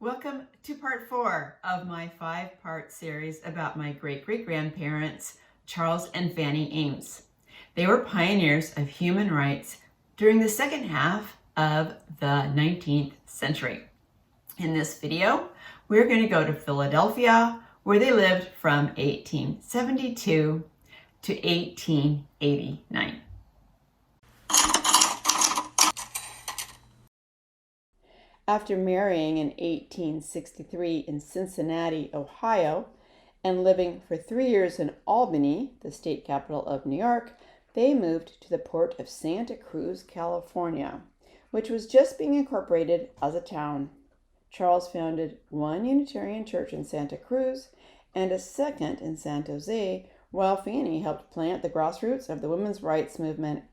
Welcome to part 4 of my 5-part series about my great-great-grandparents, Charles and Fanny Ames. They were pioneers of human rights during the second half of the 19th century. In this video, we're going to go to Philadelphia, where they lived from 1872 to 1889. After marrying in 1863 in Cincinnati, Ohio, and living for 3 years in Albany, the state capital of New York, they moved to the port of Santa Cruz, California, which was just being incorporated as a town. Charles founded one Unitarian church in Santa Cruz and a second in San Jose, while Fanny helped plant the grassroots of the women's rights movement.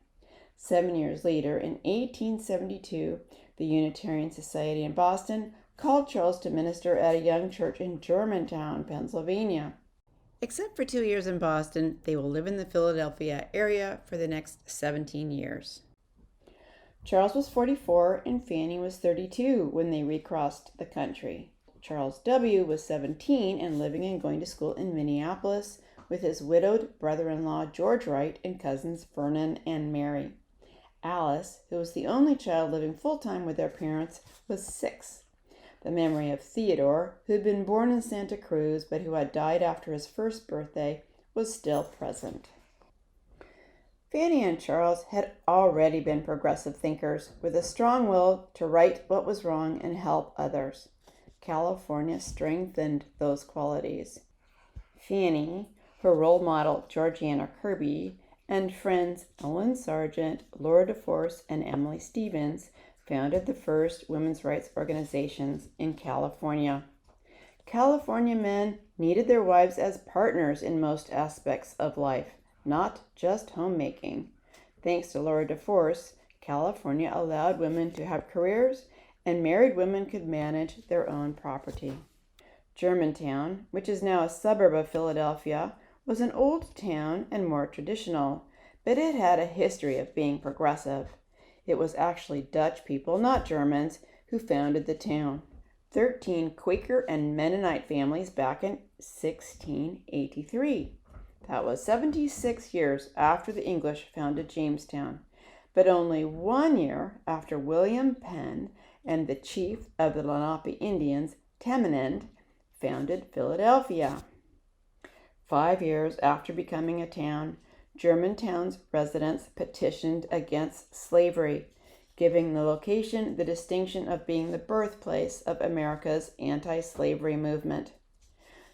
7 years later, in 1872, the Unitarian Society in Boston called Charles to minister at a young church in Germantown, Pennsylvania. Except for 2 years in Boston, they will live in the Philadelphia area for the next 17 years. Charles was 44 and Fanny was 32 when they recrossed the country. Charles W. was 17 and living and going to school in Minneapolis with his widowed brother-in-law George Wright and cousins Vernon and Mary. Alice, who was the only child living full-time with their parents, was 6. The memory of Theodore, who had been born in Santa Cruz but who had died after his first birthday, was still present. Fanny and Charles had already been progressive thinkers with a strong will to right what was wrong and help others. California strengthened those qualities. Fanny, her role model Georgiana Kirby, and friends Ellen Sargent, Laura DeForce, and Emily Stevens founded the first women's rights organizations in California. California men needed their wives as partners in most aspects of life, not just homemaking. Thanks to Laura DeForce, California allowed women to have careers, and married women could manage their own property. Germantown, which is now a suburb of Philadelphia, was an old town and more traditional, but it had a history of being progressive. It was actually Dutch people, not Germans, who founded the town. 13 Quaker and Mennonite families back in 1683. That was 76 years after the English founded Jamestown, but only 1 year after William Penn and the chief of the Lenape Indians, Tamenund, founded Philadelphia. 5 years after becoming a town, Germantown's residents petitioned against slavery, giving the location the distinction of being the birthplace of America's anti-slavery movement.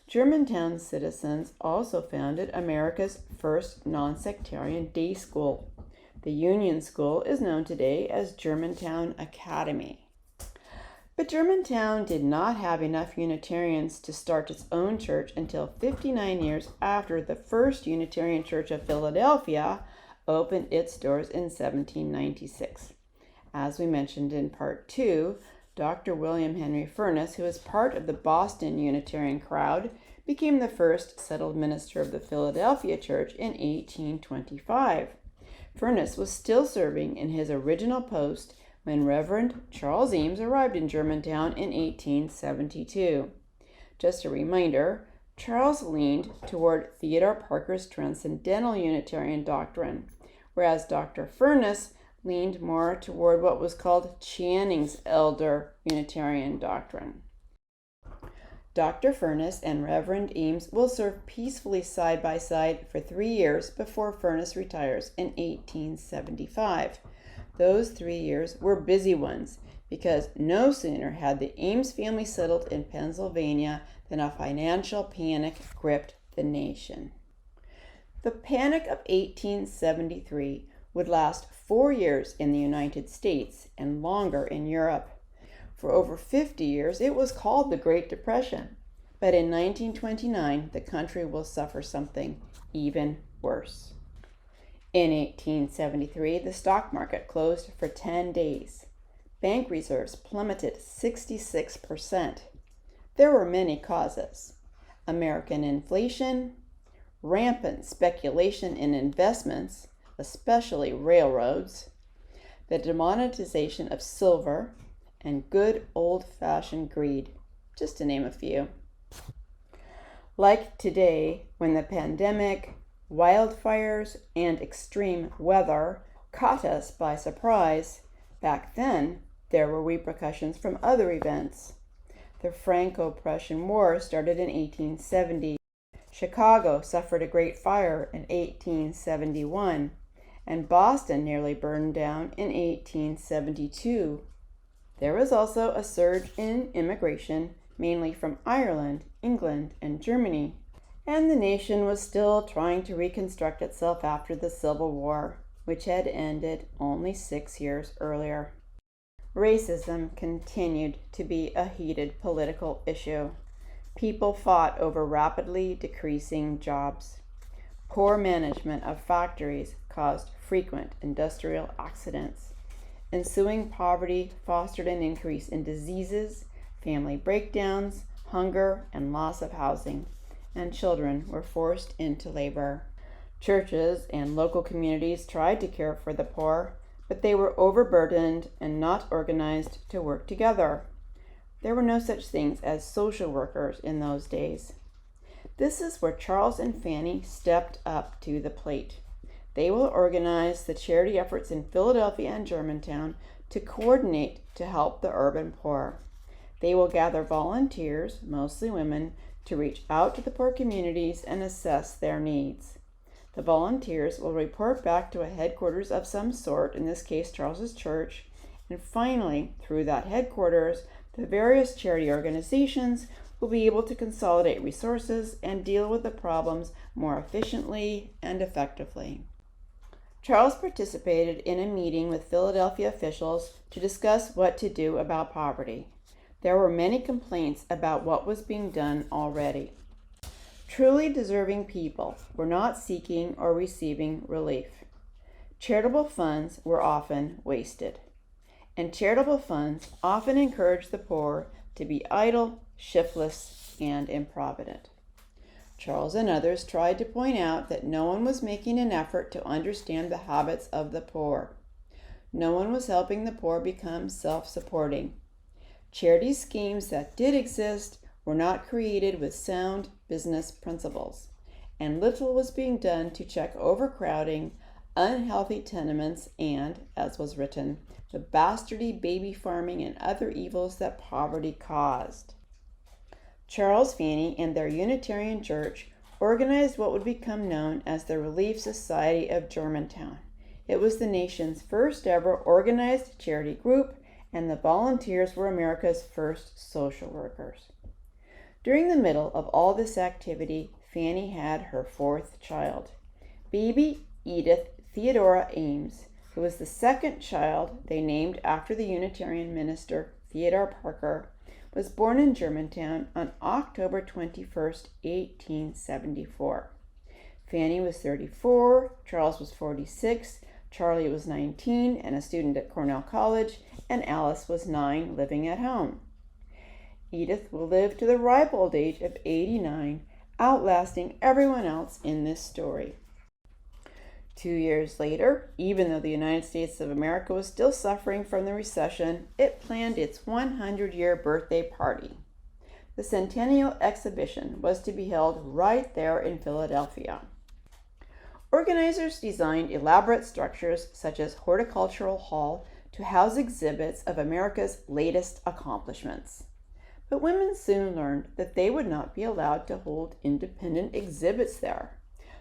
Germantown's citizens also founded America's first non-sectarian day school. The Union School is known today as Germantown Academy. But Germantown did not have enough Unitarians to start its own church until 59 years after the first Unitarian Church of Philadelphia opened its doors in 1796. As we mentioned in part 2, Dr. William Henry Furness, who was part of the Boston Unitarian crowd, became the first settled minister of the Philadelphia Church in 1825. Furness was still serving in his original post when Reverend Charles Ames arrived in Germantown in 1872. Just a reminder, Charles leaned toward Theodore Parker's Transcendental Unitarian doctrine, whereas Dr. Furness leaned more toward what was called Channing's Elder Unitarian doctrine. Dr. Furness and Reverend Ames will serve peacefully side by side for 3 years before Furness retires in 1875. Those 3 years were busy ones because no sooner had the Ames family settled in Pennsylvania than a financial panic gripped the nation. The Panic of 1873 would last 4 years in the United States and longer in Europe. For over 50 years, it was called the Great Depression, but in 1929, the country will suffer something even worse. In 1873, the stock market closed for 10 days. Bank reserves plummeted 66%. There were many causes: American inflation, rampant speculation in investments, especially railroads, the demonetization of silver, and good old-fashioned greed. just to name a few. Like today, when the pandemic, wildfires, and extreme weather caught us by surprise, back then there were repercussions from other events. The Franco-Prussian War started in 1870. Chicago suffered a great fire in 1871, and Boston nearly burned down in 1872. There was also a surge in immigration, mainly from Ireland, England, and Germany, and the nation was still trying to reconstruct itself after the Civil War, which had ended only 6 years earlier. Racism continued to be a heated political issue. People fought over rapidly decreasing jobs. Poor management of factories caused frequent industrial accidents. Ensuing poverty fostered an increase in diseases, family breakdowns, hunger, and loss of housing, and children were forced into labor. Churches and local communities tried to care for the poor, but they were overburdened and not organized to work together. There were no such things as social workers in those days. This is where Charles and Fanny stepped up to the plate. They will organize the charity efforts in Philadelphia and Germantown to coordinate to help the urban poor. They will gather volunteers, mostly women, to reach out to the poor communities and assess their needs. The volunteers will report back to a headquarters of some sort, in this case Charles's church, and finally, through that headquarters, the various charity organizations will be able to consolidate resources and deal with the problems more efficiently and effectively. Charles participated in a meeting with Philadelphia officials to discuss what to do about poverty. There were many complaints about what was being done already. Truly deserving people were not seeking or receiving relief. Charitable funds were often wasted, and charitable funds often encouraged the poor to be idle, shiftless, and improvident. Charles and others tried to point out that no one was making an effort to understand the habits of the poor. No one was helping the poor become self-supporting. Charity schemes that did exist were not created with sound business principles, and little was being done to check overcrowding, unhealthy tenements, and, as was written, the bastardy baby farming and other evils that poverty caused. Charles, Fanny, and their Unitarian Church organized what would become known as the Relief Society of Germantown. It was the nation's first ever organized charity group, and the volunteers were America's first social workers. During the middle of all this activity, Fanny had her fourth child, baby Edith Theodora Ames, who was the second child they named after the Unitarian minister Theodore Parker, was born in Germantown on October 21st, 1874. Fanny was 34, Charles was 46, Charlie was 19 and a student at Cornell College, and Alice was 9, living at home. Edith will live to the ripe old age of 89, outlasting everyone else in this story. 2 years later, even though the United States of America was still suffering from the recession, it planned its 100-year birthday party. The Centennial Exhibition was to be held right there in Philadelphia. Organizers designed elaborate structures such as Horticultural Hall to house exhibits of America's latest accomplishments. But women soon learned that they would not be allowed to hold independent exhibits there.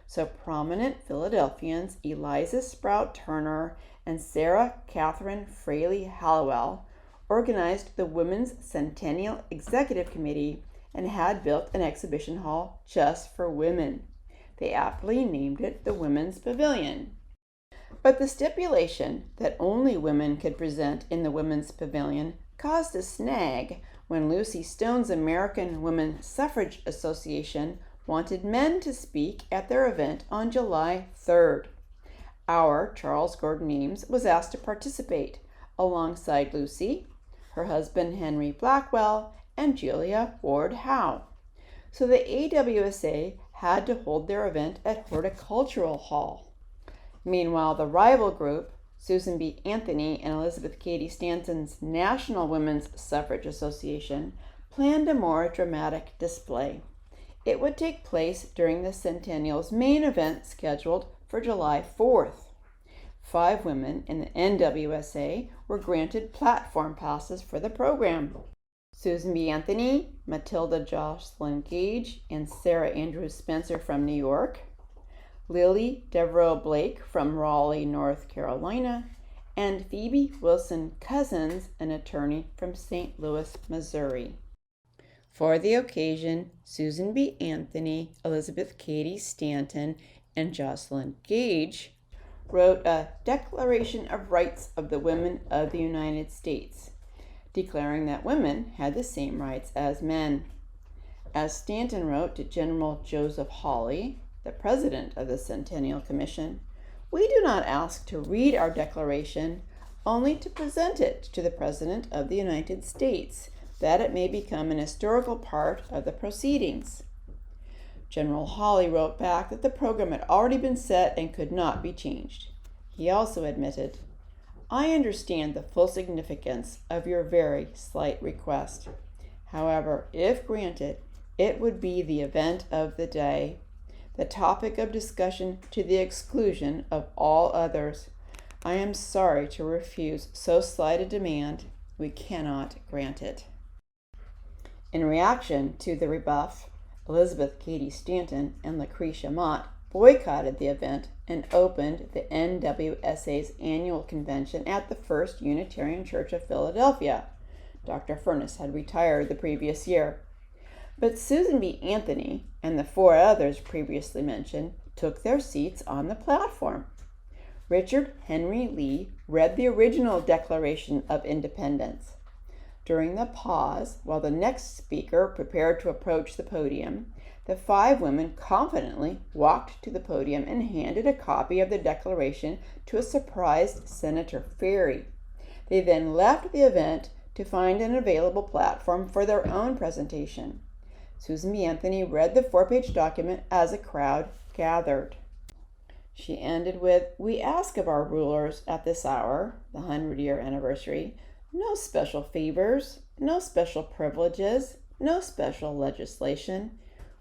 So prominent Philadelphians Eliza Sprout Turner and Sarah Catherine Fraley Hallowell organized the Women's Centennial Executive Committee and had built an exhibition hall just for women. They aptly named it the Women's Pavilion. But the stipulation that only women could present in the Women's Pavilion caused a snag when Lucy Stone's American Women's Suffrage Association wanted men to speak at their event on July 3rd. Our Charles Gordon Ames was asked to participate alongside Lucy, her husband Henry Blackwell, and Julia Ward Howe. So the AWSA had to hold their event at Horticultural Hall. Meanwhile, the rival group, Susan B. Anthony and Elizabeth Cady Stanton's National Women's Suffrage Association, planned a more dramatic display. It would take place during the centennial's main event scheduled for July 4th. 5 women in the NWSA were granted platform passes for the program. Susan B. Anthony, Matilda Jocelyn Gage, and Sarah Andrews Spencer from New York, Lily Devereaux Blake from Raleigh, North Carolina, and Phoebe Wilson Cousins, an attorney from St. Louis, Missouri. For the occasion, Susan B. Anthony, Elizabeth Cady Stanton, and Jocelyn Gage wrote a Declaration of Rights of the Women of the United States, declaring that women had the same rights as men. As Stanton wrote to General Joseph Hawley, the president of the Centennial Commission, "We do not ask to read our declaration, only to present it to the President of the United States, that it may become an historical part of the proceedings." General Hawley wrote back that the program had already been set and could not be changed. He also admitted, "I understand the full significance of your very slight request. However, if granted, it would be the event of the day, the topic of discussion to the exclusion of all others. I am sorry to refuse so slight a demand. We cannot grant it." In reaction to the rebuff, Elizabeth Cady Stanton and Lucretia Mott boycotted the event and opened the NWSA's annual convention at the First Unitarian Church of Philadelphia. Dr. Furness had retired the previous year. But Susan B. Anthony and the 4 others previously mentioned took their seats on the platform. Richard Henry Lee read the original Declaration of Independence. During the pause, while the next speaker prepared to approach the podium, the 5 women confidently walked to the podium and handed a copy of the Declaration to a surprised Senator Ferry. They then left the event to find an available platform for their own presentation. Susan B. Anthony read the 4-page document as a crowd gathered. She ended with, "We ask of our rulers at this hour, the 100-year anniversary, no special favors, no special privileges, no special legislation.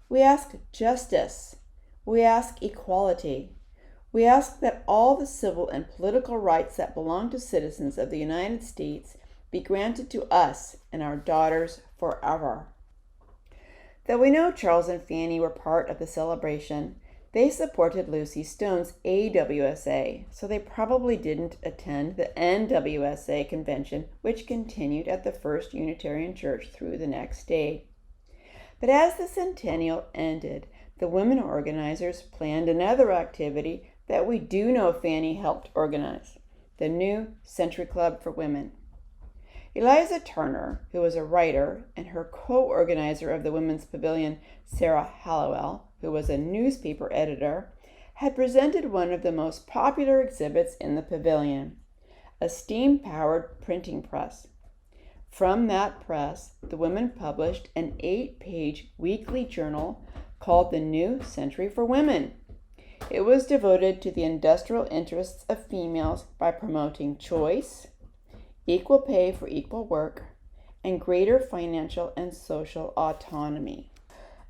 We ask justice. We ask equality. We ask that all the civil and political rights that belong to citizens of the United States be granted to us and our daughters forever." Though we know Charles and Fanny were part of the celebration, they supported Lucy Stone's AWSA, so they probably didn't attend the NWSA convention, which continued at the First Unitarian Church through the next day. But as the centennial ended, the women organizers planned another activity that we do know Fanny helped organize, the new Century Club for Women. Eliza Turner, who was a writer, and her co-organizer of the Women's Pavilion, Sarah Hallowell, who was a newspaper editor, had presented one of the most popular exhibits in the pavilion, a steam-powered printing press. From that press, the women published an 8-page weekly journal called The New Century for Women. It was devoted to the industrial interests of females by promoting choice, equal pay for equal work, and greater financial and social autonomy.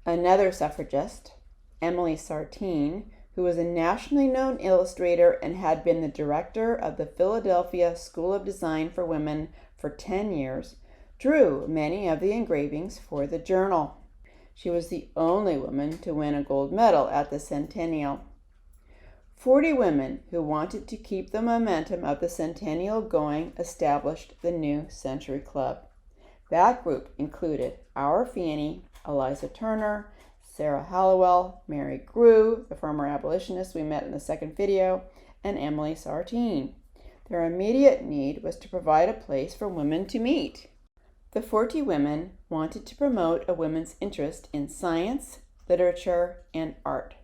Another suffragist, Emily Sartine, who was a nationally known illustrator and had been the director of the Philadelphia School of Design for Women for 10 years, drew many of the engravings for the journal. She was the only woman to win a gold medal at the centennial. 40 women who wanted to keep the momentum of the centennial going established the New Century Club. That group included our Fanny, Eliza Turner, Sarah Hallowell, Mary Grew, the former abolitionist we met in the second video, and Emily Sartine. Their immediate need was to provide a place for women to meet. The 40 women wanted to promote a women's interest in science, literature, and art,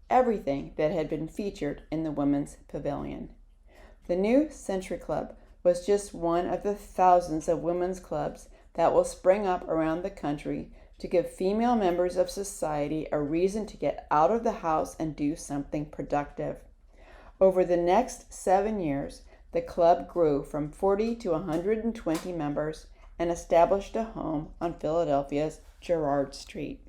everything that had been featured in the Women's Pavilion. The New Century Club was just one of the thousands of women's clubs that will spring up around the country to give female members of society a reason to get out of the house and do something productive. Over the next 7 years, the club grew from 40 to 120 members and established a home on Philadelphia's Girard Street.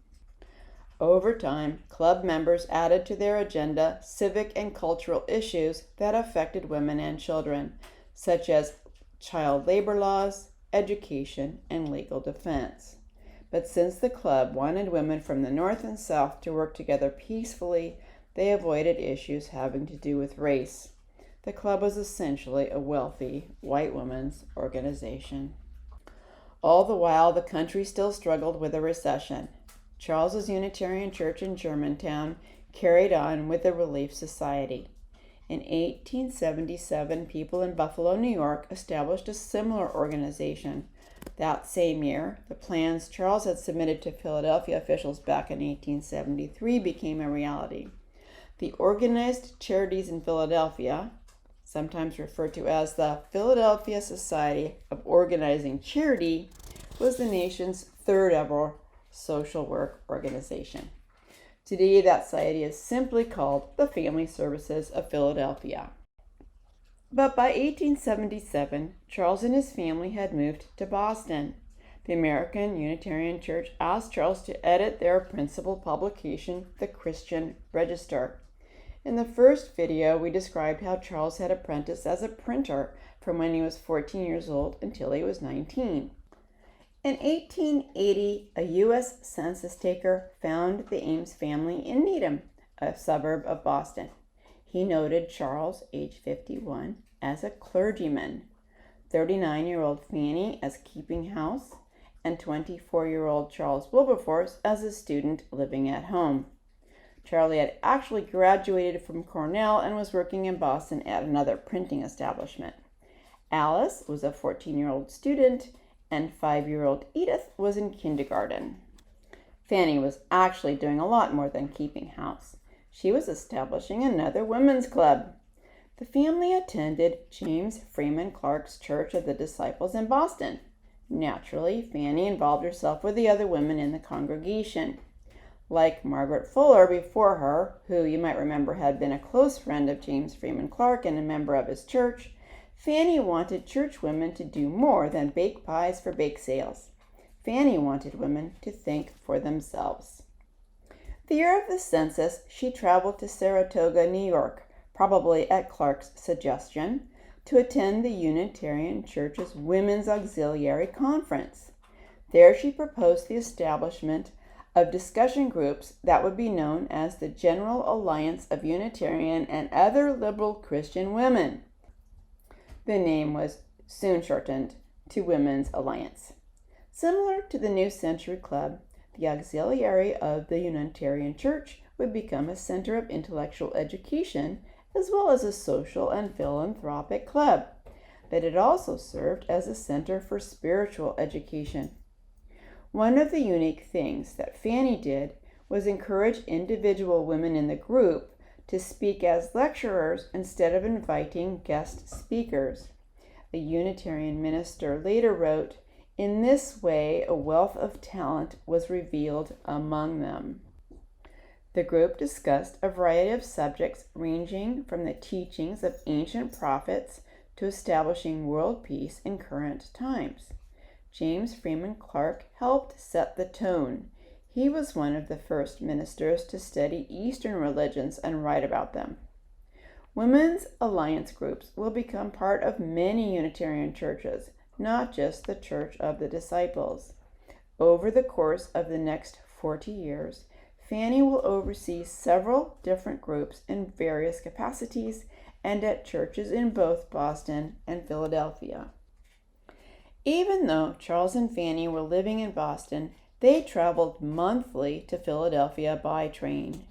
Over time, club members added to their agenda civic and cultural issues that affected women and children, such as child labor laws, education, and legal defense. But since the club wanted women from the North and South to work together peacefully, they avoided issues having to do with race. The club was essentially a wealthy white women's organization. All the while, the country still struggled with a recession. Charles's Unitarian Church in Germantown carried on with the Relief Society. In 1877, people in Buffalo, New York established a similar organization. That same year, the plans Charles had submitted to Philadelphia officials back in 1873 became a reality. The Organized Charities in Philadelphia, sometimes referred to as the Philadelphia Society of Organizing Charity, was the nation's third ever social work organization. Today, that society is simply called the Family Services of Philadelphia. But by 1877, Charles and his family had moved to Boston. The American Unitarian Church asked Charles to edit their principal publication, the Christian Register. In the first video, we described how Charles had apprenticed as a printer from when he was 14 years old until he was 19. In 1880, a U.S. census taker found the Ames family in Needham, a suburb of Boston. He noted Charles, age 51, as a clergyman, 39-year-old Fanny as keeping house, and 24-year-old Charles Wilberforce as a student living at home. Charlie had actually graduated from Cornell and was working in Boston at another printing establishment. Alice was a 14-year-old student, and 5-year-old Edith was in kindergarten. Fanny was actually doing a lot more than keeping house. She was establishing another women's club. The family attended James Freeman Clark's Church of the Disciples in Boston. Naturally, Fanny involved herself with the other women in the congregation. Like Margaret Fuller before her, who you might remember had been a close friend of James Freeman Clark and a member of his church, Fanny wanted church women to do more than bake pies for bake sales. Fanny wanted women to think for themselves. The year of the census, she traveled to Saratoga, New York, probably at Clark's suggestion, to attend the Unitarian Church's Women's Auxiliary Conference. There she proposed the establishment of discussion groups that would be known as the General Alliance of Unitarian and Other Liberal Christian Women. The name was soon shortened to Women's Alliance. Similar to the New Century Club, the Auxiliary of the Unitarian Church would become a center of intellectual education as well as a social and philanthropic club, but it also served as a center for spiritual education. One of the unique things that Fanny did was encourage individual women in the group to speak as lecturers instead of inviting guest speakers. A Unitarian minister later wrote, "In this way, a wealth of talent was revealed among them." The group discussed a variety of subjects ranging from the teachings of ancient prophets to establishing world peace in current times. James Freeman Clark helped set the tone. He was one of the first ministers to study Eastern religions and write about them. Women's alliance groups will become part of many Unitarian churches, not just the Church of the Disciples. Over the course of the next 40 years, Fanny will oversee several different groups in various capacities and at churches in both Boston and Philadelphia. Even though Charles and Fanny were living in Boston, they traveled monthly to Philadelphia by train.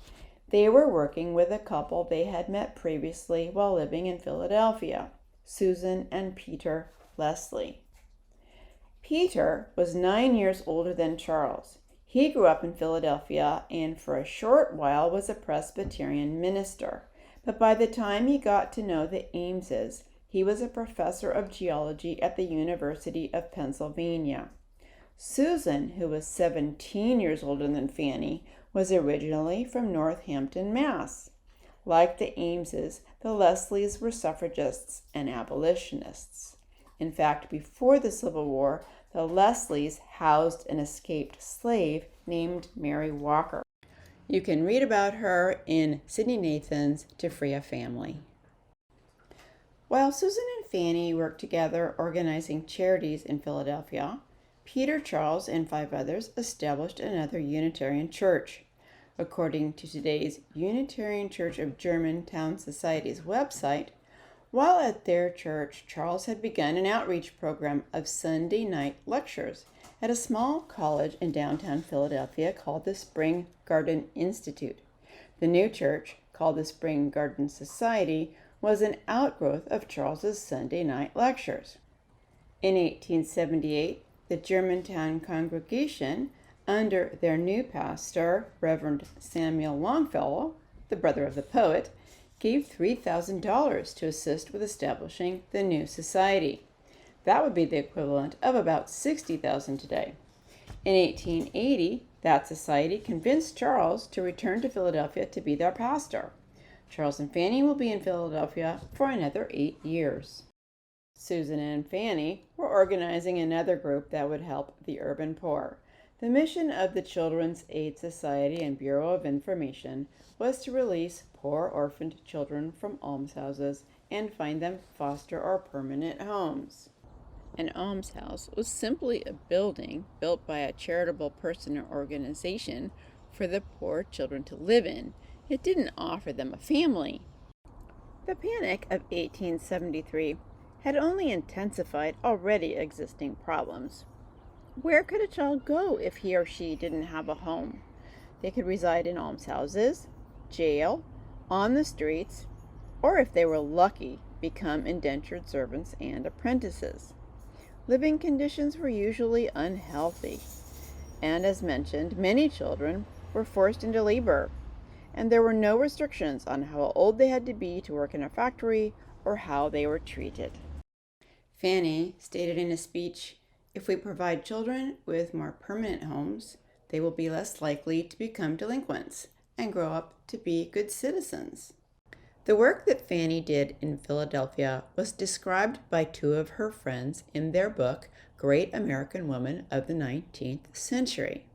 They were working with a couple they had met previously while living in Philadelphia, Susan and Peter Leslie. Peter was 9 years older than Charles. He grew up in Philadelphia and for a short while was a Presbyterian minister. But by the time he got to know the Ameses, he was a professor of geology at the University of Pennsylvania. Susan, who was 17 years older than Fanny, was originally from Northampton, Mass. Like the Ameses, the Leslies were suffragists and abolitionists. In fact, before the Civil War, The Leslies housed an escaped slave named Mary Walker. You can read about her in Sidney Nathan's To Free a Family. While Susan and Fanny worked together organizing charities in Philadelphia, Peter, Charles, and 5 others established another Unitarian church. According to today's Unitarian Church of Germantown Society's website, while at their church, Charles had begun an outreach program of Sunday night lectures at a small college in downtown Philadelphia called the Spring Garden Institute. The new church, called the Spring Garden Society, was an outgrowth of Charles's Sunday night lectures. In 1878, the Germantown congregation, under their new pastor, Reverend Samuel Longfellow, the brother of the poet, gave $3,000 to assist with establishing the new society. That would be the equivalent of about $60,000 today. In 1880, that society convinced Charles to return to Philadelphia to be their pastor. Charles and Fanny will be in Philadelphia for another 8 years. Susan and Fanny were organizing another group that would help the urban poor. The mission of the Children's Aid Society and Bureau of Information was to release poor orphaned children from almshouses and find them foster or permanent homes. An almshouse was simply a building built by a charitable person or organization for the poor children to live in. It didn't offer them a family. The Panic of 1873 had only intensified already existing problems. Where could a child go if he or she didn't have a home? They could reside in almshouses, jail, on the streets, or if they were lucky, become indentured servants and apprentices. Living conditions were usually unhealthy, and as mentioned, many children were forced into labor, and there were no restrictions on how old they had to be to work in a factory or how they were treated. Fanny stated in a speech, "If we provide children with more permanent homes, they will be less likely to become delinquents and grow up to be good citizens." The work that Fanny did in Philadelphia was described by 2 of her friends in their book, Great American Women of the 19th Century.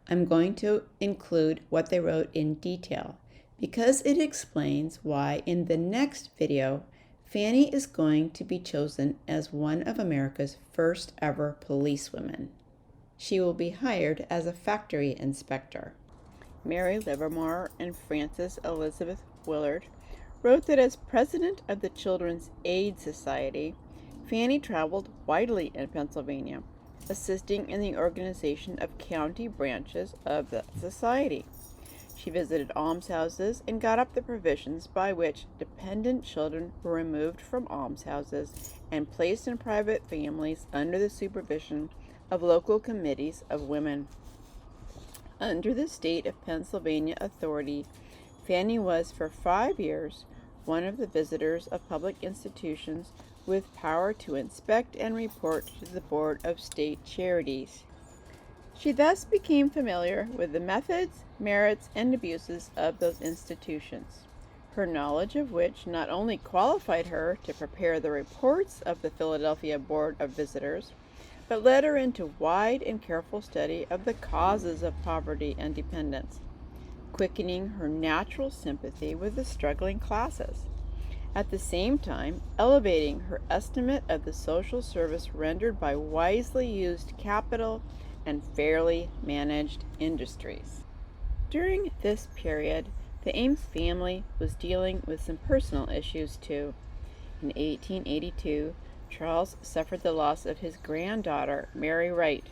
I'm going to include what they wrote in detail because it explains why in the next video, Fanny is going to be chosen as one of America's first ever policewomen. She will be hired as a factory inspector. Mary Livermore and Frances Elizabeth Willard wrote that as president of the Children's Aid Society, Fanny traveled widely in Pennsylvania, assisting in the organization of county branches of the society. She visited almshouses and got up the provisions by which dependent children were removed from almshouses and placed in private families under the supervision of local committees of women. Under the state of Pennsylvania authority, Fanny was for 5 years one of the visitors of public institutions with power to inspect and report to the Board of State Charities. She thus became familiar with the methods, merits, and abuses of those institutions, her knowledge of which not only qualified her to prepare the reports of the Philadelphia Board of Visitors, but led her into wide and careful study of the causes of poverty and dependence, quickening her natural sympathy with the struggling classes, at the same time elevating her estimate of the social service rendered by wisely used capital and fairly managed industries. During this period, the Ames family was dealing with some personal issues too. In 1882, Charles suffered the loss of his granddaughter, Mary Wright,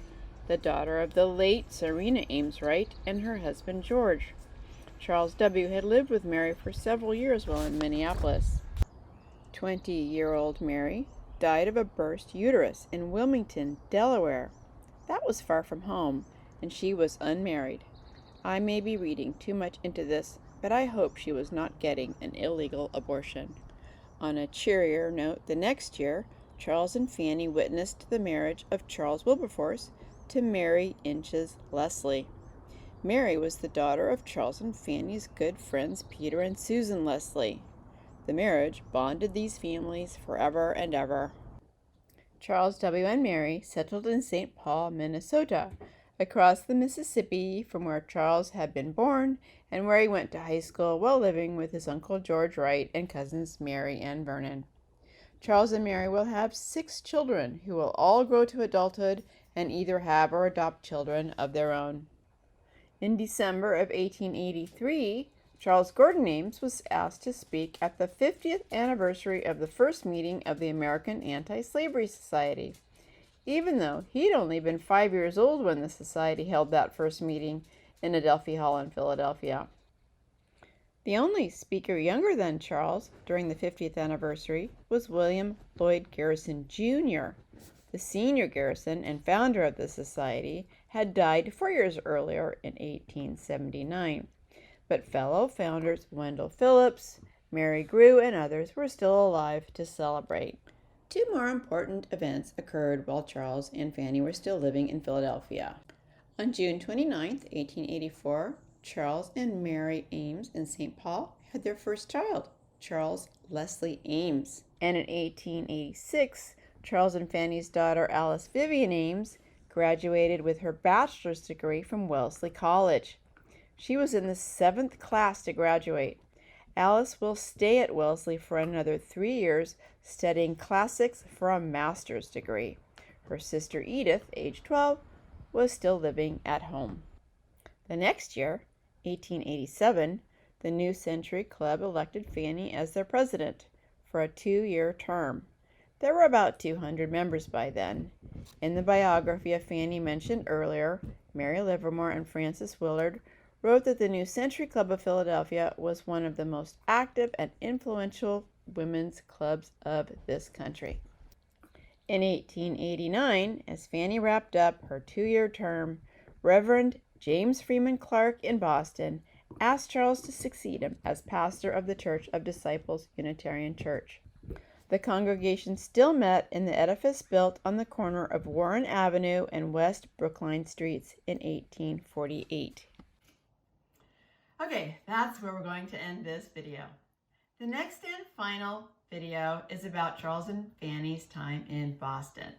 the daughter of the late Serena Ames Wright and her husband George. Charles W. had lived with Mary for several years while in Minneapolis. 20-year-old Mary died of a burst uterus in Wilmington, Delaware. That was far from home, and she was unmarried. I may be reading too much into this, but I hope she was not getting an illegal abortion. On a cheerier note, the next year, Charles and Fanny witnessed the marriage of Charles Wilberforce to Mary Inches Leslie. Mary was the daughter of Charles and Fanny's good friends Peter and Susan Leslie. The marriage bonded these families forever and ever. Charles W. and Mary settled in St. Paul, Minnesota, across the Mississippi from where Charles had been born and where he went to high school while living with his Uncle George Wright and cousins Mary and Vernon. Charles and Mary will have 6 children who will all grow to adulthood and either have or adopt children of their own. In December of 1883, Charles Gordon Ames was asked to speak at the 50th anniversary of the first meeting of the American Anti-Slavery Society, even though he'd only been 5 years old when the society held that first meeting in Adelphi Hall in Philadelphia. The only speaker younger than Charles during the 50th anniversary was William Lloyd Garrison, Jr. The senior Garrison and founder of the society had died 4 years earlier in 1879. But fellow founders Wendell Phillips, Mary Grew, and others were still alive to celebrate. 2 more important events occurred while Charles and Fanny were still living in Philadelphia. On June 29, 1884, Charles and Mary Ames in St. Paul had their first child, Charles Leslie Ames. And in 1886, Charles and Fanny's daughter Alice Vivian Ames graduated with her bachelor's degree from Wellesley College. She was in the 7th class to graduate. Alice will stay at Wellesley for another 3 years, studying classics for a master's degree. Her sister Edith, age 12, was still living at home. The next year, 1887, the New Century Club elected Fanny as their president for a 2-year term. There were about 200 members by then. In the biography of Fanny mentioned earlier, Mary Livermore and Frances Willard wrote that the New Century Club of Philadelphia was one of the most active and influential women's clubs of this country. In 1889, as Fanny wrapped up her 2-year term, Reverend James Freeman Clark in Boston asked Charles to succeed him as pastor of the Church of Disciples Unitarian Church. The congregation still met in the edifice built on the corner of Warren Avenue and West Brookline Streets in 1848. Okay, that's where we're going to end this video. The next and final video is about Charles and Fanny's time in Boston,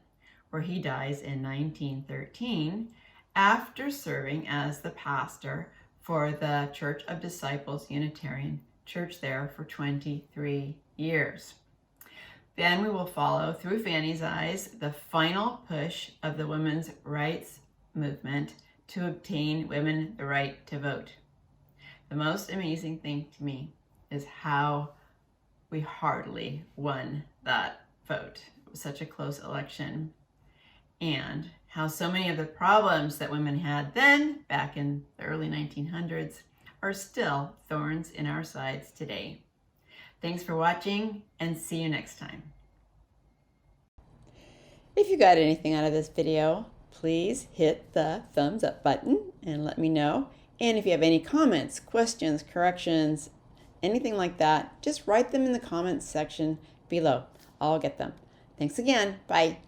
where he dies in 1913 after serving as the pastor for the Church of Disciples Unitarian Church there for 23 years. Then we will follow, through Fanny's eyes, the final push of the women's rights movement to obtain women the right to vote. The most amazing thing to me is how we hardly won that vote. It was such a close election. And how so many of the problems that women had then, back in the early 1900s, are still thorns in our sides today. Thanks for watching, and see you next time. If you got anything out of this video, please hit the thumbs up button and let me know. And if you have any comments, questions, corrections, anything like that, just write them in the comments section below. I'll get them. Thanks again. Bye.